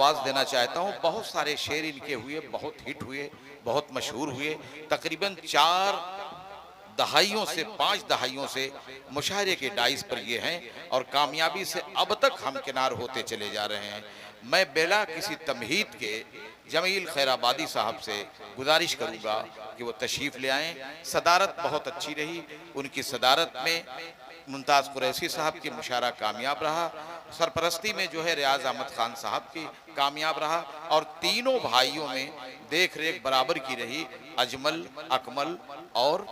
आवाज़ देना चाहता हूँ। बहुत सारे शेर इनके हुए, बहुत हिट हुए, बहुत मशहूर हुए। तकरीबन 4 दहाइयों से 5 दहाइयों से मुशायरे के डाइस पर ये हैं और कामयाबी से अब तक हमकिनार होते चले जा रहे हैं। मैं बिला किसी तमहीद के जमील खैराबादी साहब से गुजारिश करूंगा कि वो तशरीफ़ ले आएँ। सदारत बहुत अच्छी रही, उनकी सदारत में मुमताज़ कुरैशी साहब की मुशायरा कामयाब रहा, सरपरस्ती में जो है रियाज अहमद खान साहब की कामयाब रहा और तीनों भाइयों में देख रेख बराबर की रही। अजमल, अकमल और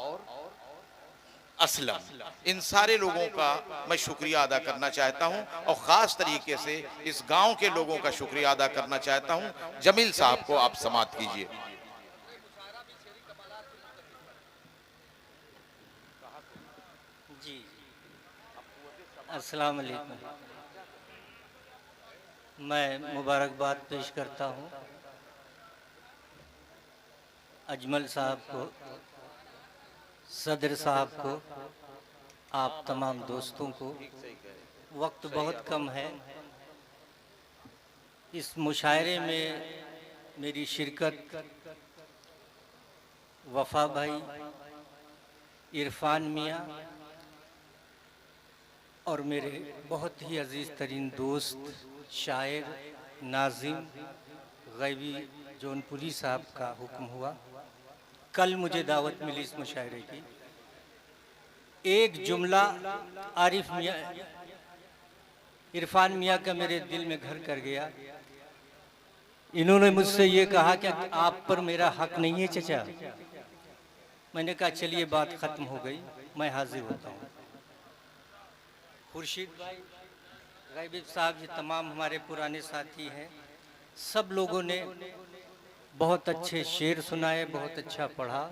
असलम, इन सारे लोगों का मैं शुक्रिया अदा करना चाहता हूं और ख़ास तरीके से इस गांव के लोगों का शुक्रिया अदा करना चाहता हूं। जमील साहब को आप समाअत कीजिए। जी, अस्सलाम वालेकुम। मैं मुबारकबाद पेश करता हूँ अजमल साहब को, सदर साहब को, आप तमाम दोस्तों को। वक्त बहुत कम है। इस मुशायरे में मेरी शिरकत वफा भाई, इरफान मियाँ और मेरे बहुत ही अजीज़ तरीन दोस्त शायर नाज़िम गैबी जौनपुरी साहब का हुक्म हुआ। कल मुझे दावत मिली इस मुशायरे की। एक जुमला आरिफ मियाँ, इरफान मियाँ का मेरे दिल में घर कर गया। इन्होंने मुझसे ये कहा कि आप पर मेरा हक नहीं है चचा। मैंने कहा चलिए बात ख़त्म हो गई, मैं हाजिर होता हूँ। खुर्शीद भाई, गैबी साहब, ये तमाम हमारे पुराने साथी हैं। सब लोगों ने बहुत अच्छे शेर सुनाए, बहुत अच्छा पढ़ा।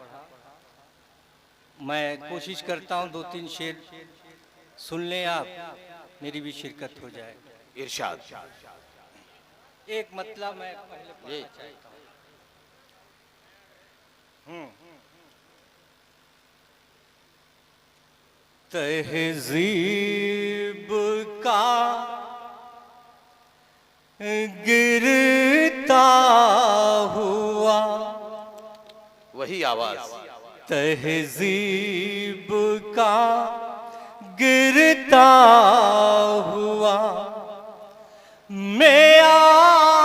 मैं कोशिश करता हूँ 2-3 शेर सुन लें आप, मेरी भी शिरकत हो जाए। इरशाद। एक मतलब मैं पहले पढ़ना चाहता हूँ। तहज़ीब का गिरता हुआ, वही आवाज। तहज़ीब का गिरता हुआ मेयार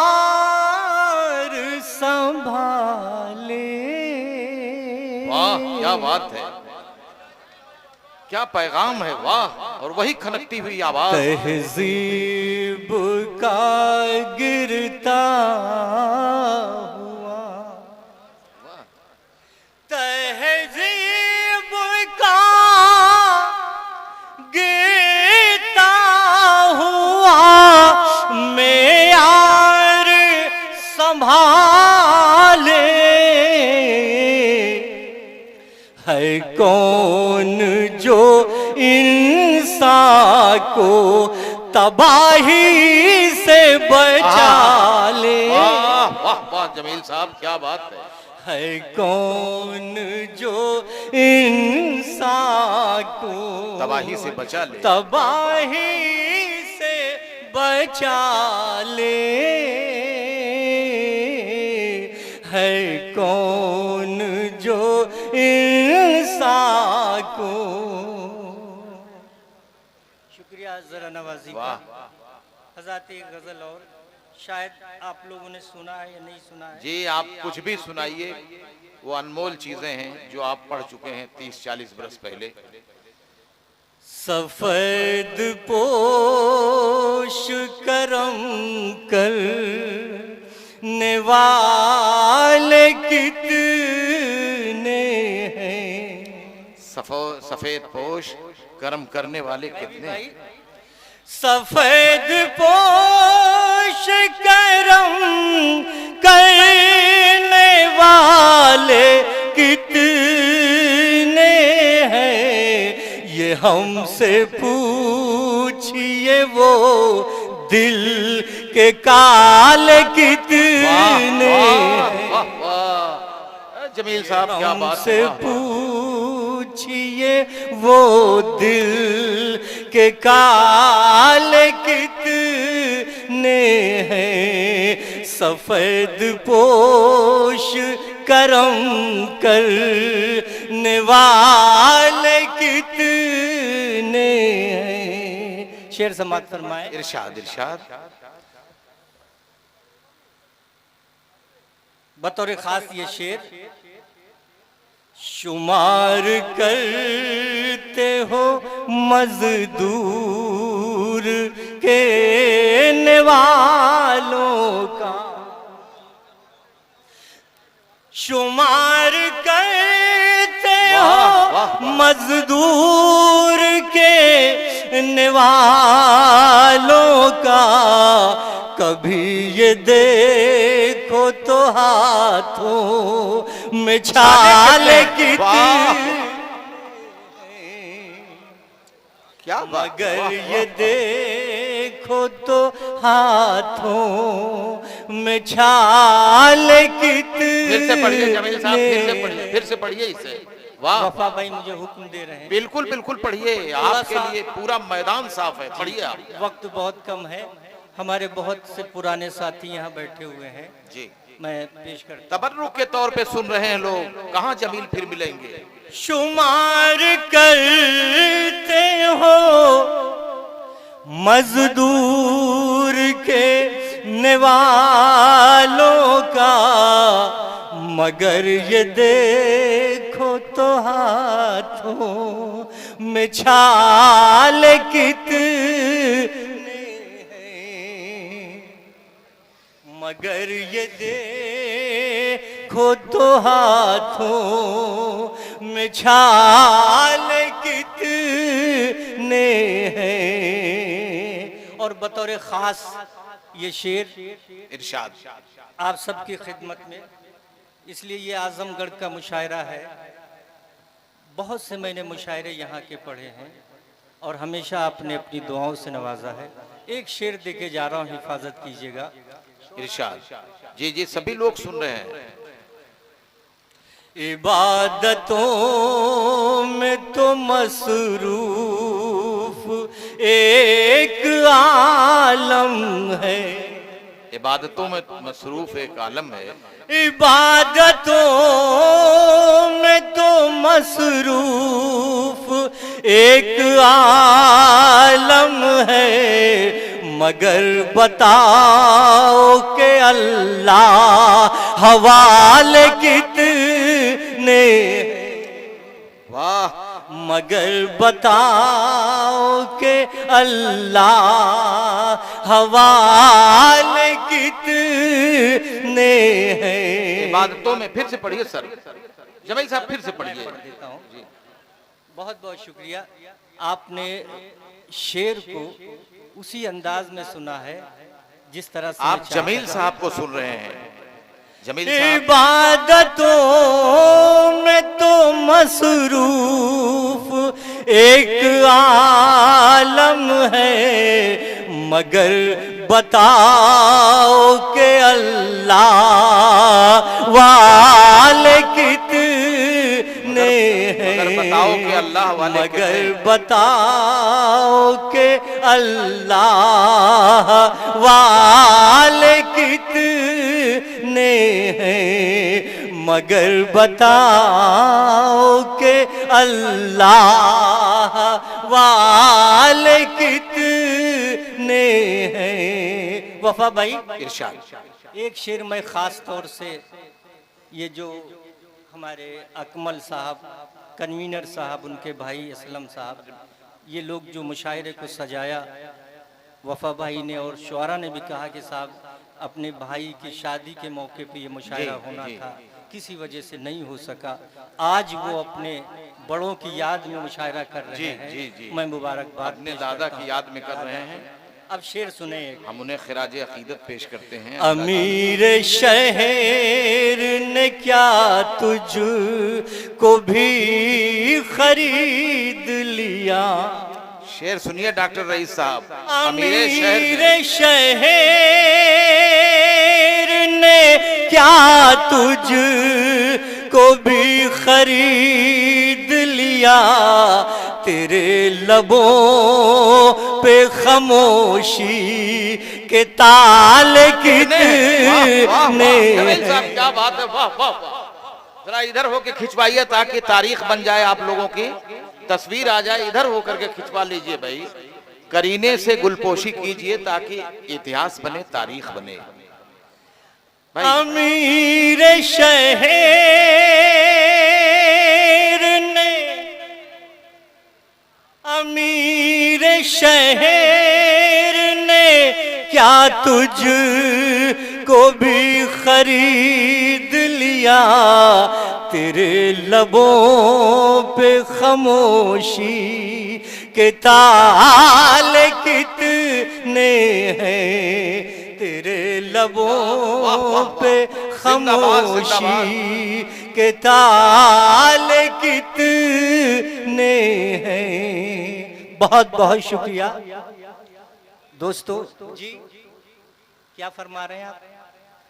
संभाले। वाह, क्या बात है, क्या पैगाम है, वाह। और वही खनकती हुई आवाज। तहज़ीब का गिरता हुआ, तहज़ीब का गिरता हुआ मेयार संभाले। है कौन जो इंसान को तबाही से बचा ले। वाह वाह वाह, जमील साहब क्या बात है कौन जो इंसान को तबाही से बचा ले, तबाही से बचा ले। है कौन जो इंसान को। शुक्रिया ज़रा नवाजी का। हज़ात एक गज़ल और शायद आप लोगों ने सुना है या नहीं सुना है। जी, आप कुछ भी सुनाइए, वो अनमोल चीजें हैं जो आप पढ़ चुके हैं 30-40 बरस पहले। सफेद पोश करम कर वाले कितने हैं। सफेद पोश कर्म करने वाले कितने हैं। सफेद पोश करम करने वाले कितने हैं। ये हमसे पूछिए वो दिल के काले कितने। जमील साहब क्या बात से पूछिए वो दिल के काले कितने हैं। सफेद पोश करम करने वाले कितने हैं। शेर समाप्त फरमाए। इरशाद इरशाद। बतौर खास ये शेर, शुमार करते हो मजदूर के निवालों का, शुमार करते हो मजदूर के निवालों का, कभी ये देखो तो हाथों में छाल कितनी, क्या मगर ये देखो तो हाथों में छाल कितनी। फिर से पढ़िए जमील साहब, फिर से पढ़िए इसे। वाह, वफा भाई मुझे हुक्म दे रहे हैं। बिल्कुल बिल्कुल पढ़िए, आपके लिए पूरा मैदान साफ है, पढ़िए आप। वक्त बहुत कम है, हमारे बहुत से पुराने साथी यहाँ बैठे हुए हैं जी, मैं पेश करता। तबर्रुक के तौर पे सुन रहे हैं लोग, कहाँ जमील फिर मिलेंगे। शुमार करते हो मजदूर के निवालों का, मगर ये देखो तो हाथों में छाल कितने हैं, मगर ये देखो तो हाथों में छाल कितने हैं। और बतौर खास ये शेर इरशाद। आप सबकी खिदमत में, इसलिए ये आजमगढ़ का मुशायरा है। बहुत से मैंने मुशायरे यहाँ के पढ़े हैं और हमेशा आपने अपनी दुआओं से नवाजा है। एक शेर देके जा रहा हूँ, हिफाजत कीजिएगा। इरशाद। जी जी, सभी लोग सुन रहे हैं। इबादतों में तो मसरूफ एक आलम है, इबादतों में मसरूफ एक आलम है, इबादतों में तो मसरूफ एक आलम है, मगर बताओ के अल्लाह हवाले कितने। वाह, मगर बताओ के अल्लाह हवाले कितने हैं। इबादतों में फिर से पढ़िए सर, जमील साहब फिर से पढ़िए। देता हूँ। बहुत बहुत शुक्रिया। आपने शेर को उसी अंदाज में सुना है जिस तरह से आप जमील साहब को सुन रहे हैं। जमील साहब। इबादतों में तो मसरूफ एक आलम है, मगर बताओ के अल्लाह वाले कितने हैं। मगर बताओ के अल्लाह वाले मगर बताओ के अल्लाह वाले कितने हैं, मगर बताओ के अल्लाह वाले कितने हैं। वफा भाई, इरशाद। एक शेर मैं खास तौर से ये जो हमारे अकमल साहब, कन्वीनर साहब, उनके भाई असलम साहब, ये लोग जो मुशायरे को सजाया, वफा भाई ने और शुआरा ने भी कहा कि साहब अपने भाई की शादी के मौके पे ये मुशायरा होना था, किसी वजह से नहीं हो सका। आज वो अपने बड़ों की याद में मुशायरा कर रहे हैं। मैं मुबारकबाद अपने दादा की याद में कर रहे हैं। अब शेर सुने, हम उन्हें खिराज अकीदत पेश करते हैं। अमीर शहर ने क्या तुझ को भी खरीद लिया। शेर सुनिए डॉक्टर रईस साहब। अमीर शहर ने क्या तुझ को भी खरीद लिया, तेरे लबों पे खामोशी के ताल कितने ने जमील साहब क्या बात है, वाह वाह वाह। जरा इधर होके खिंचवाइए ताकि तारीख बन जाए, आप लोगों की तस्वीर आ जाए। इधर होकर के खिंचवा लीजिए भाई, करीने से गुलपोशी कीजिए ताकि इतिहास बने, तारीख बने भाई। अमीर शहर ने, अमीर शहर ने क्या तुझ को भी खरीद लिया, तेरे लबों पे खामोशी के ताल कितने हैं, तेरे लबों पे खामोशी के ताल कितने हैं। बहुत बहुत शुक्रिया दोस्तों। जी क्या फरमा रहे हैं आप?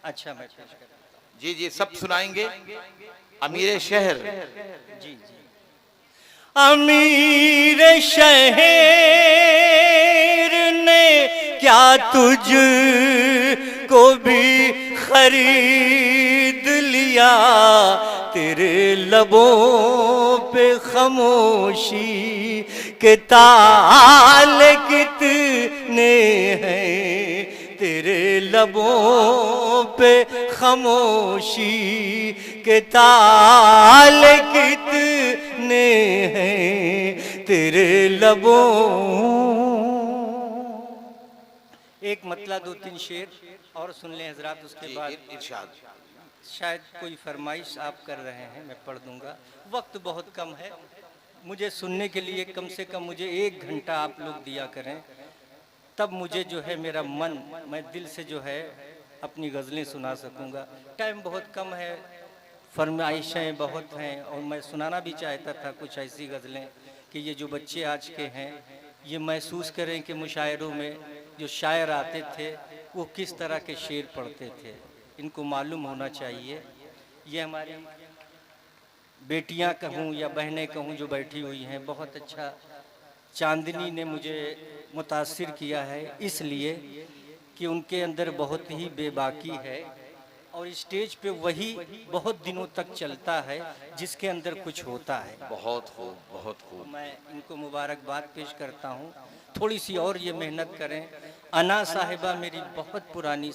अच्छा मैं पेश करता हूं। जी जी सब सुनाएंगे। अमीर शहर, जी जी। अमीर शहर ने क्या तुझ को भी खरीद लिया, तेरे लबों पे खामोशी के ताल कितने हैं, तेरे लबों पे खामोशी के ताल कितने हैं, तेरे लबों। एक मतला दो तीन शेर और सुन लें हजरात, उसके बाद इरशाद। शायद कोई फरमाइश आप कर रहे हैं, मैं पढ़ दूंगा। वक्त बहुत कम है, मुझे सुनने के लिए कम से कम मुझे 1 घंटा आप लोग दिया करें, तब मुझे जो है मेरा मन, मैं दिल से जो है अपनी गज़लें सुना सकूंगा। टाइम बहुत कम है, फरमाइशें बहुत हैं, और मैं सुनाना भी चाहता था कुछ ऐसी गज़लें कि ये जो बच्चे आज के हैं ये महसूस करें कि मुशायरों में जो शायर आते थे वो किस तरह के शेर पढ़ते थे, इनको मालूम होना चाहिए। ये हमारी बेटियां कहूँ या बहनें कहूँ जो बैठी हुई हैं, बहुत अच्छा चांदनी ने मुझे मुतासिर किया है, इसलिए कि उनके अंदर बहुत ही बेबाकी है और स्टेज पे वही बहुत दिनों तक चलता है जिसके अंदर कुछ होता है। बहुत खूब, बहुत खूब। मैं इनको मुबारकबाद पेश करता हूँ, थोड़ी सी और ये मेहनत करें। अना साहिबा मेरी बहुत पुरानी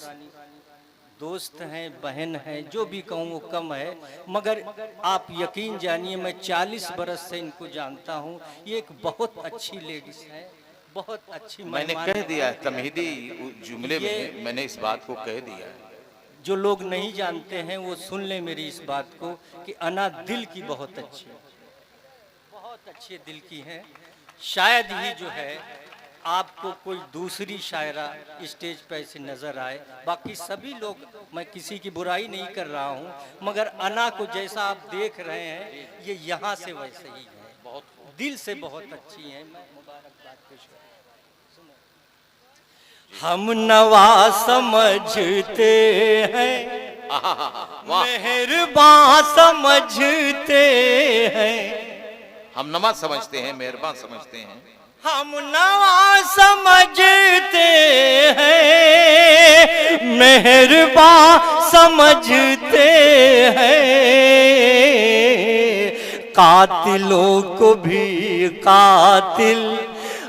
दोस्त हैं, बहन हैं, जो भी कहूँ वो कम है, मगर आप यकीन जानिए मैं 40 बरस से इनको जानता हूँ। ये एक बहुत अच्छी लेडीज है, बहुत अच्छी। मैंने कह दिया है तमहीदी जुमले में, मैंने इस बात को कह दिया है। जो लोग नहीं जानते हैं वो सुन लें मेरी इस बात को कि अना दिल की बहुत अच्छी, बहुत अच्छे दिल की हैं। शायद ही जो है आपको कोई दूसरी शायरा स्टेज पे ऐसे नजर आए, बाकी सभी लोग, मैं किसी की बुराई नहीं कर रहा हूँ, मगर अना को जैसा आप देख रहे हैं ये यहाँ से वैसे ही है, बहुत दिल से बहुत अच्छी हैं। मैं मुबारकबाद पेश करता हूं। हम नवा समझते हैं, मेहरबान समझते हैं, हम नवा समझते हैं, मेहरबान समझते हैं, हम नवा समझते हैं, मेहरबान समझते हैं, कातिलों को भी कातिल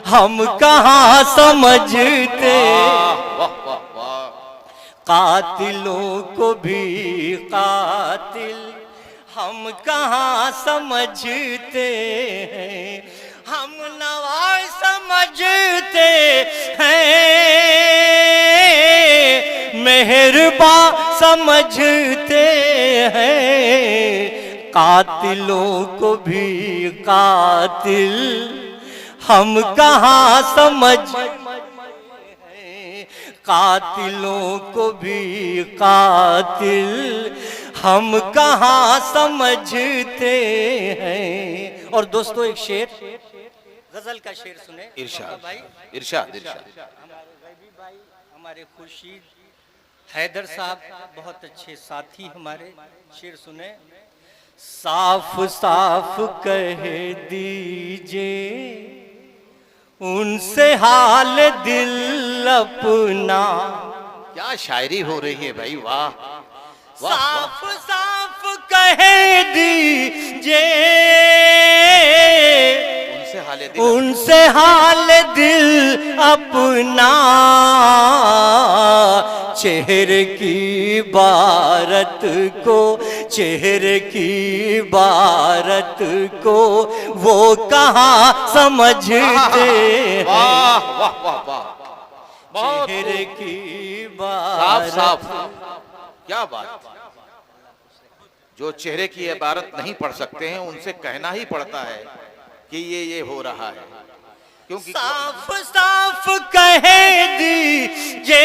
हम कहाँ समझते, कातिलों को भी कातिल हम कहाँ समझते हैं, हम नवाज समझते हैं, मेहरबान समझते हैं, कातिलों को भी कातिल हम कहाँ समझते हैं, कातिलों को भी कातिल हम कहाँ समझते हैं। और दोस्तों एक शेर, गजल का शेर सुने। इरशाद भाई, इरशाद इरशाद। हमारे गैबी भाई, हमारे खुर्शीद हैदर साहब बहुत अच्छे साथी हमारे, शेर सुने। साफ साफ कह दीजिए उनसे हाल दिल अपना। क्या शायरी हो रही है भाई, वाह। वाह, साफ साफ कह दीजिए उनसे हाल दिल अपना, चेहरे की बारत को, चेहरे की बारत को वो कहाँ समझते हैं। वाह वाह वाह वाह, बहुत चेहरे की साफ बारत। साफ, क्या बात। जो चेहरे की इबारत नहीं पढ़ सकते हैं उनसे कहना ही पड़ता है कि ये हो रहा है, क्योंकि साफ साफ कह दीजिए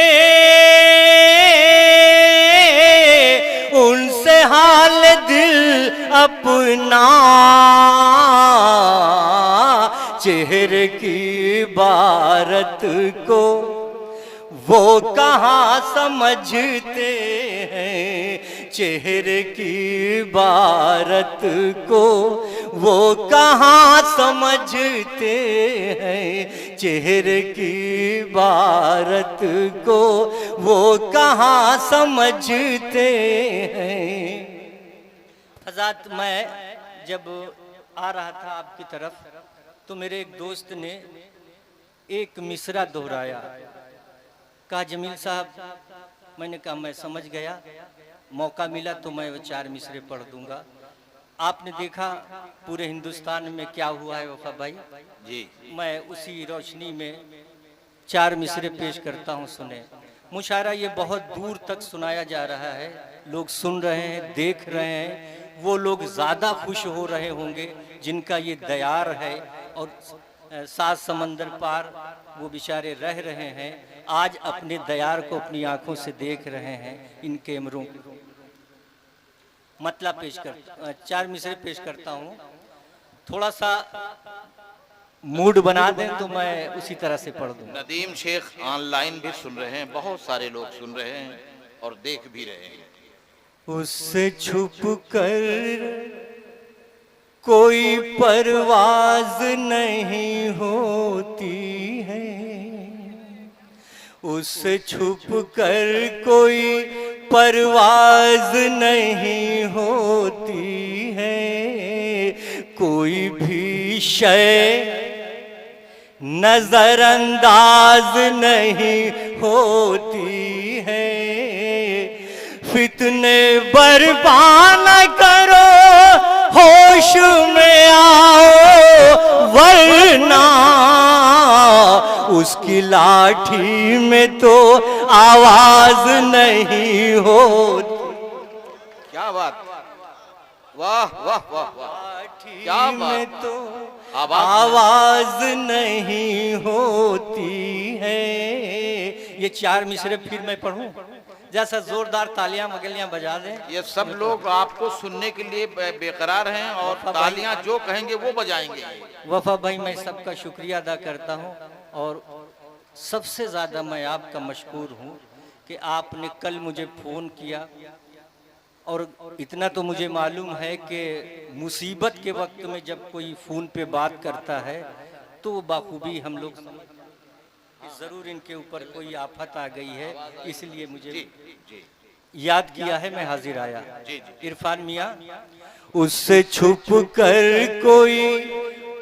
उनसे हाल दिल अपना, चेहरे की बारत को वो कहाँ समझते हैं। चेहरे की बारत को वो कहाँ समझते हैं। चेहरे की बारत को वो कहाँ समझते हैं। हज़रत मैं जब आ रहा था आपकी तरफ तो मेरे एक दोस्त ने एक मिसरा दोहराया। कहा जमील साहब, मैंने कहा मैं समझ गया, मौका मिला तो मैं वो 4 मिसरे पढ़ दूंगा। आपने देखा पूरे हिंदुस्तान में क्या हुआ है वफा भाई जी, मैं उसी रोशनी में 4 मिसरे पेश करता हूँ, सुने। मुशायरा ये बहुत दूर तक सुनाया जा रहा है, लोग सुन रहे हैं, देख रहे हैं। वो लोग ज़्यादा खुश हो रहे होंगे जिनका ये दयार है और 7 समंदर पार वो बेचारे रह रहे हैं, आज अपने दयार को अपनी आंखों से देख रहे हैं इन कैमरों। मतलब पेश कर 4 मिसरे पेश करता हूँ, थोड़ा सा मूड बना दें तो मैं उसी तरह से पढ़ दूँ। नदीम शेख ऑनलाइन भी सुन रहे हैं, बहुत सारे लोग सुन रहे हैं और देख भी रहे हैं। उससे छुप कर कोई परवाज नहीं होती है, उससे छुप कर कोई परवाज नहीं होती है। कोई भी शय नजरअंदाज नहीं होती है। फितने बर्पा न करो, होश में आओ, वरना उसकी लाठी में तो आवाज नहीं होती। क्या बात, वाह वाह वाह वाह, क्या लाठी बात, में तो आवाज आवाज नहीं होती है। ये 4 मिसरे फिर मैं पढ़ूं, जैसा जोरदार तालियां मगलियां बजा दें। ये सब लोग आपको सुनने के लिए बेकरार हैं और तालियां जो कहेंगे वो बजाएंगे। वफा भाई मैं सबका शुक्रिया अदा करता हूं और सबसे ज़्यादा मैं आपका मशकूर हूं कि आपने कल मुझे फ़ोन किया। और इतना तो मुझे मालूम है कि मुसीबत के वक्त में जब कोई फ़ोन पे बात करता है तो वो बाखूबी हम लोग ज़रूर इनके ऊपर कोई आफत आ गई है, इसलिए मुझे याद किया है, मैं हाजिर आया। इरफान मियाँ, उससे छुप कर कोई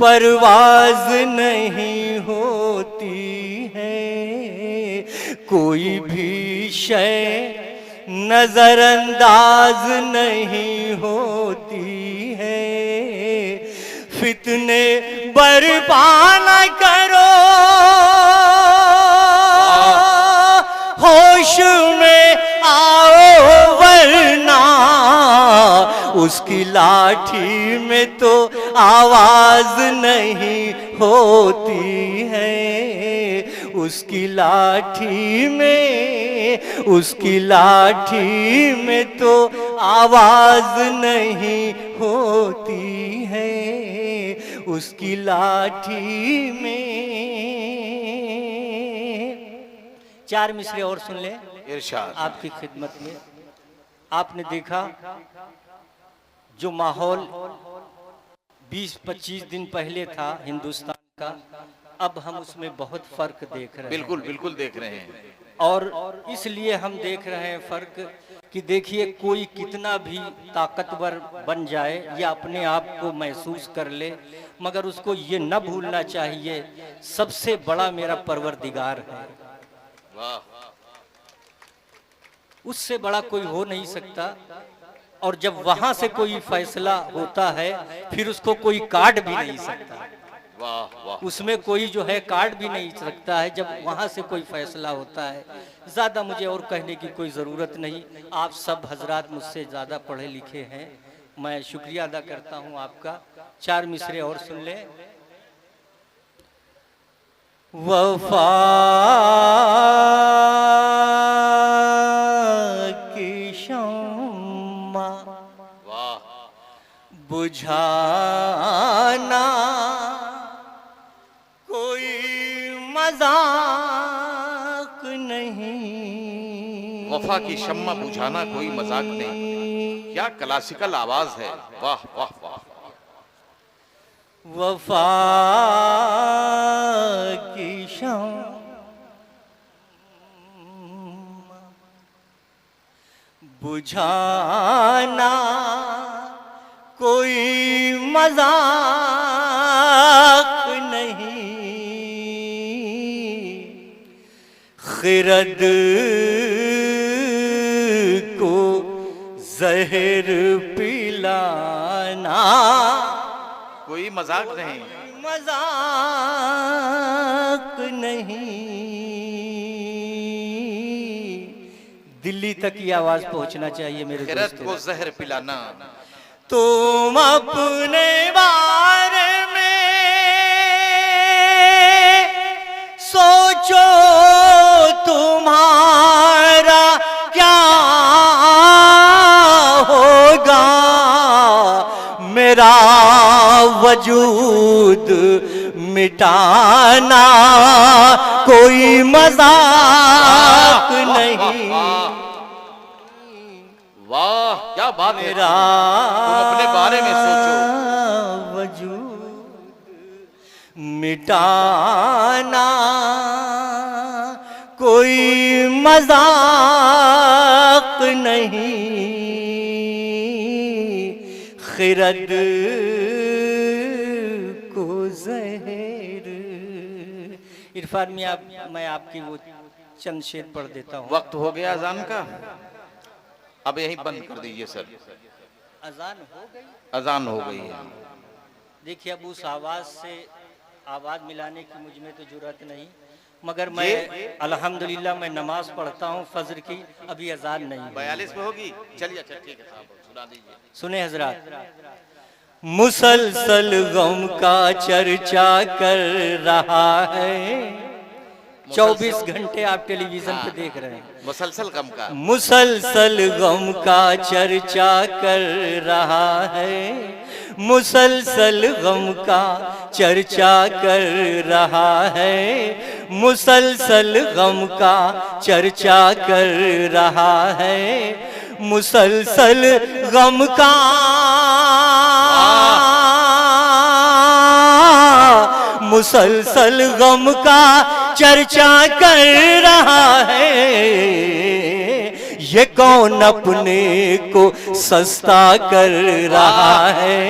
परवाज नहीं होती है। कोई भी शय नजरअंदाज नहीं होती है। फितने बर्पा न करो, होश में आओ, वरना उसकी लाठी में तो आवाज नहीं होती है। उसकी लाठी में, उसकी लाठी में तो आवाज नहीं होती है। उसकी लाठी में। 4 मिसरे और सुन ले इरशाद। आपकी खिदमत में। आपने देखा जो माहौल 20-25 दिन पहले था हिंदुस्तान का, अब हम उसमें बहुत फर्क देख रहे हैं। बिल्कुल बिल्कुल देख रहे हैं। और इसलिए हम देख रहे हैं फर्क कि देखिए कोई कितना भी ताकतवर बन जाए या अपने आप को महसूस कर ले, मगर उसको ये न भूलना चाहिए सबसे बड़ा मेरा परवरदिगार है। वाह, उससे बड़ा कोई हो नहीं सकता। और जब वहां से कोई फैसला होता है फिर उसको कोई काट भी नहीं सकता। वाह वाह, उसमें कोई जो है काट भी नहीं सकता है जब वहां से कोई फैसला होता है। ज़्यादा मुझे और कहने की कोई ज़रूरत नहीं, आप सब हजरात मुझसे ज़्यादा पढ़े लिखे हैं। मैं शुक्रिया अदा करता हूं आपका। 4 मिसरे और सुन लें। वफा की शम्मा वाह, बुझाना कोई मजाक नहीं। वफा की शम्मा बुझाना कोई मजाक नहीं। क्या क्लासिकल आवाज है, वाह वाह वाह। वफा की शम्मा बुझाना कोई मजाक नहीं। खिरद को जहर पिलाना कोई मजाक नहीं। मजाक नहीं। दिल्ली तक की आवाज पहुंचना चाहिए मेरे खिरत दोस्तों। को जहर पिलाना। तुम अपने बारे में सोचो तुम्हारा क्या होगा। मेरा वजूद मिटाना कोई मजाक नहीं। वाह, क्या बात है। मेरा तुम अपने बारे में सोचो। वजूद मिटाना कोई मजाक नहीं। खिरद को जहर। इरफान में मैं आपकी वो चंद शेर पढ़ देता हूँ। वक्त हो गया अजान का, अब यहीं बंद कर दीजिए सर। अजान हो गई। अजान हो गई है। देखिए अब उस आवाज से आवाज मिलाने की मुझ में तो जुर्रत नहीं, मगर मैं अल्हम्दुलिल्लाह मैं नमाज पढ़ता हूँ फजर की। अभी अजान नहीं हुई। 42 पे होगी। चलिए, अच्छा ठीक है साहब, सुना दीजिए। सुने हजरात। मुसलसल गम का चर्चा कर रहा है। 24 घंटे आप टेलीविजन पे देख रहे हैं। मुसलसल गम का। मुसलसल गम का चर्चा कर रहा है। मुसलसल गम का चर्चा कर रहा है। मुसलसल गम का चर्चा कर रहा है। मुसलसल गम का मुसलसल गम का चर्चा कर रहा है। ये कौन अपने को सस्ता कर रहा है।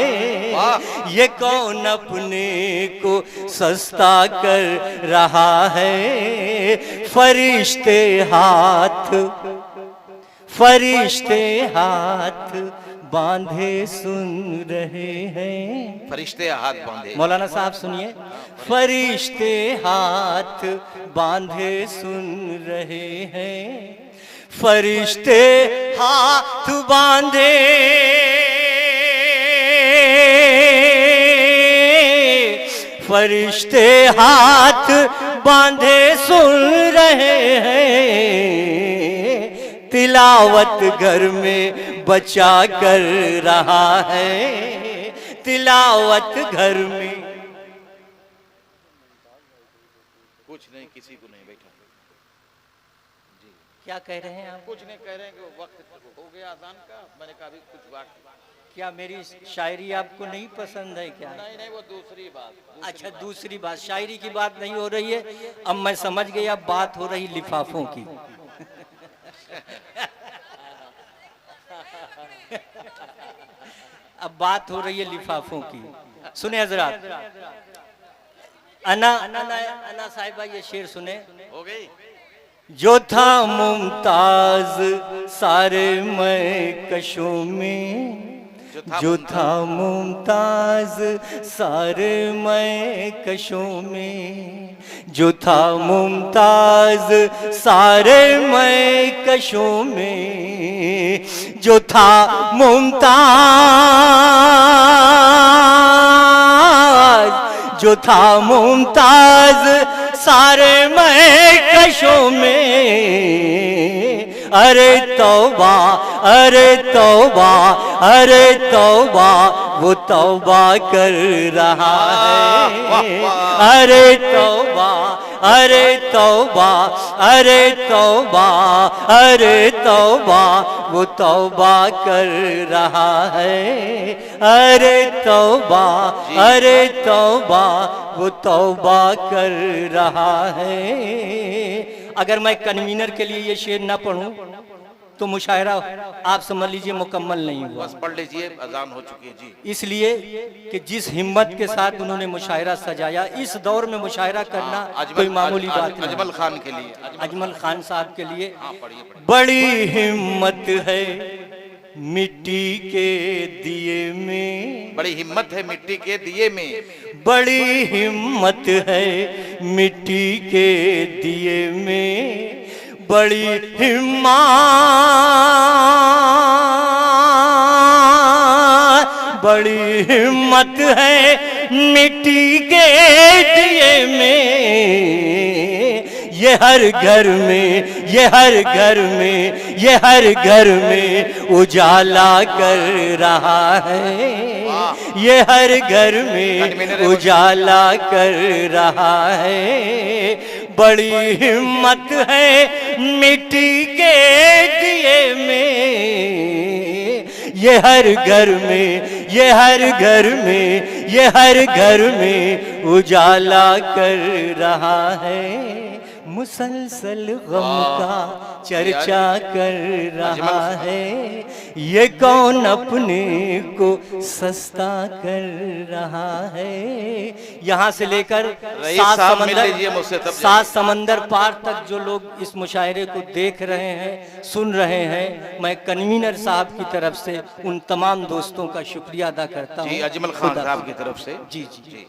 ये कौन अपने को सस्ता कर रहा है। फरिश्ते हाथ बांधे सुन रहे हैं। फरिश्ते हाथ बांधे। मौलाना साहब सुनिए। फरिश्ते हाथ बांधे सुन रहे हैं। फरिश्ते हाथ बांधे फरिश्ते हाथ बांधे सुन रहे हैं। तिलावत घर में बचा कर रहा है। तिलावत घर में कुछ नहीं, किसी को नहीं बैठा। जी, क्या कह रहे हैं आप? कुछ नहीं कह रहे हैं कि वक्त हो गया अजान का। मैंने कहा भी कुछ बात। क्या मेरी शायरी आपको नहीं पसंद है क्या? नहीं नहीं, वो दूसरी बात। अच्छा, दूसरी बात, शायरी की बात नहीं हो रही है। अब मैं समझ गया, बात हो रही लिफाफों की। अब बात हो रही है लिफाफों की। सुने हजरात, अना साहिबा ये शेर सुने। हो गई। जो था मुमताज सारे मैं कशों में, जो था मुमताज सारे मैं कशों में, जो था मुमताज सारे मैं कशों में, जो था मुमताज, जो था मुमताज सारे मैं कशों में। अरे तौबा, अरे तौबा, अरे तौबा, वो तौबा कर रहा है। अरे तौबा, अरे तौबा, अरे तौबा, अरे तौबा, वो तौबा कर रहा है। अरे तौबा, अरे तौबा, वो तौबा कर रहा है। अगर मैं कन्वीनर के लिए ये शेर ना पढ़ूं तो मुशायरा आप समझ लीजिए मुकम्मल नहीं हुआ। बस पढ़ लीजिए, अजान हो चुकी है जी। इसलिए कि जिस हिम्मत के साथ उन्होंने मुशायरा सजाया, इस दौर में मुशायरा करना कोई मामूली बात नहीं। अजमल खान के लिए, अजमल खान साहब के लिए पढ़िए। बड़ी हिम्मत है मिट्टी के दिए में, बड़ी हिम्मत है मिट्टी के दिए में, बड़ी हिम्मत है मिट्टी के दिए में, बड़ी हिम्मत, बड़ी हिम्मत है मिट्टी के दिए में। ये हर घर में, ये हर घर में, ये हर घर में उजाला कर रहा है। ये हर घर में उजाला कर रहा है। बड़ी हिम्मत है मिट्टी के दिए में। ये हर घर में, ये हर घर में, ये हर घर में उजाला कर रहा है। मुसलसल गम का चर्चा कर रहा है। ये कौन अपने को सस्ता कर रहा है। यहाँ से लेकर सात समंदर पार तक जो लोग इस मुशायरे को देख रहे हैं, सुन रहे हैं, मैं कन्वीनर साहब की तरफ से उन तमाम दोस्तों का शुक्रिया अदा करता हूँ। अजमल खान साहब की तरफ से। जी जी।